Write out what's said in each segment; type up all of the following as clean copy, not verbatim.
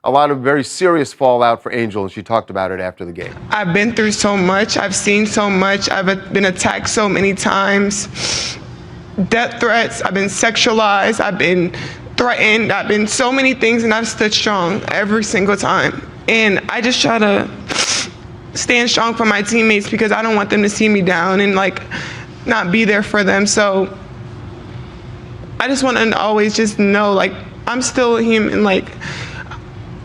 a lot of very serious fallout for Angel, and she talked about it after the game. I've been through so much. I've seen so much. I've been attacked so many times. Death threats. I've been sexualized. I've been threatened. I've been so many things, and I've stood strong every single time. And I just try to stand strong for my teammates because I don't want them to see me down and like not be there for them. So I just want to always just know like I'm still human. Like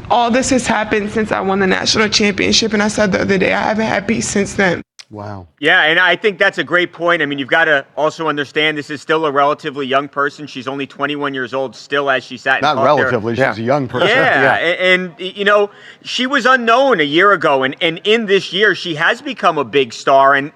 all this has happened since I won the national championship, and I said the other day I haven't had peace since then. Wow. Yeah, and I think that's a great point. I mean, you've got to also understand this is still a relatively young person. She's only 21 years old still as she sat and Not talked relatively, there. she's a young person. Yeah, and you know, she was unknown a year ago, and in this year, she has become a big star, and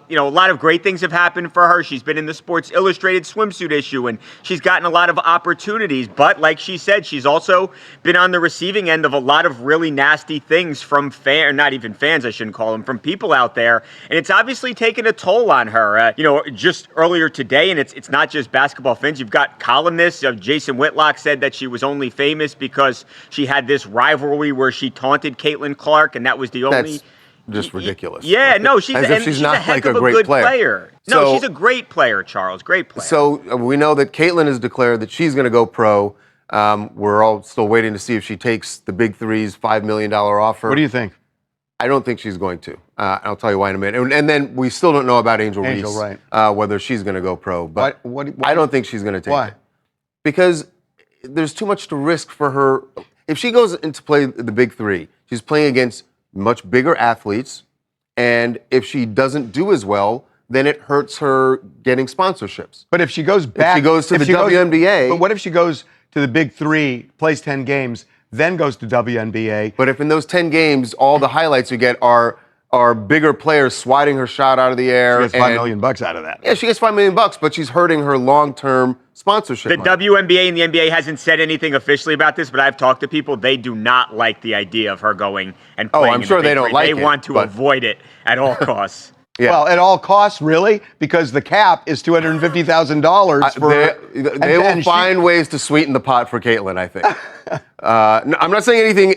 you know, a lot of great things have happened for her. She's been in the Sports Illustrated swimsuit issue, and she's gotten a lot of opportunities, but like she said, she's also been on the receiving end of a lot of really nasty things from not even fans, I shouldn't call them, from people out there. And it's obviously taken a toll on her. You know, just earlier today, and it's not just basketball fans. You've got columnists. Jason Whitlock said that she was only famous because she had this rivalry where she taunted Caitlin Clark, and that was the only. That's just ridiculous. Yeah, no, she's not a heck like of a great good player. No, So- she's a great player, Charles. Great player. So we know that Caitlin has declared that she's going to go pro. We're all still waiting to see if she takes the Big Three's $5 million offer. What do you think? I don't think she's going to. I'll tell you why in a minute. And then we still don't know about Angel Reese, right. whether she's going to go pro. But Why- I don't think she's going to take Why? it. Because there's too much to risk for her. If she goes into play the Big Three, she's playing against much bigger athletes. And if she doesn't do as well, then it hurts her getting sponsorships. But if she goes back, If she goes to the WNBA. But what if she goes to the Big Three, plays 10 games, then goes to WNBA? But if in those 10 games, all the highlights you get are bigger players swatting her shot out of the air. She gets $5 million out of that. Yeah, she gets $5 million, but she's hurting her long-term sponsorship. The WNBA and the NBA hasn't said anything officially about this, but I've talked to people. They do not like the idea of her going and playing. I'm sure in the they Big don't Three. like They it, want to but- avoid it at all costs. Yeah. Well, at all costs, really? Because the cap is $250,000 for... They will find ways to sweeten the pot for Caitlin, I think. I'm not saying anything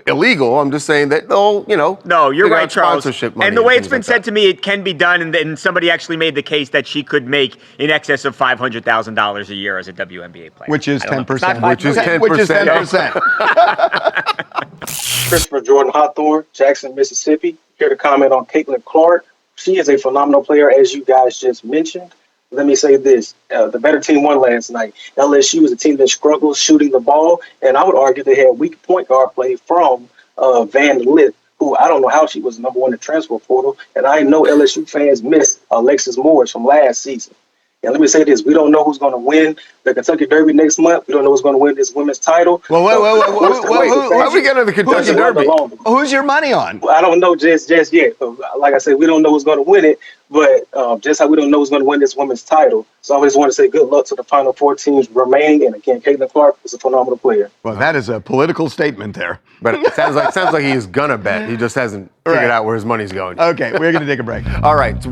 illegal. I'm just saying that they'll, No, you're figure right, out Charles. sponsorship money And the way it's things been like said that. to me, it can be done, and somebody actually made the case that she could make in excess of $500,000 a year as a WNBA player. Which is 10%. Which is 10%. Which is 10%. Christopher Jordan Hawthorne, Jackson, Mississippi. Here to comment on Caitlin Clark. She is a phenomenal player, as you guys just mentioned. Let me say this. The better team won last night. LSU was a team that struggled shooting the ball, and I would argue they had weak point guard play from Van Lith, who I don't know how she was number one in the transfer portal, and I know LSU fans miss Alexis Morris from last season. And let me say this. We don't know who's going to win the Kentucky Derby next month. We don't know who's going to win this women's title. Well, who How are we getting to the Kentucky Derby? Who's your money on? I don't know just yet. Like I said, we don't know who's going to win it, but just how we don't know who's going to win this women's title. So I just want to say good luck to the final four teams remaining. And again, Caitlin Clark is a phenomenal player. Well, that is a political statement there. But it sounds like he's gonna bet. He just hasn't figured out where his money's going. Okay, we're going to take a break. All right.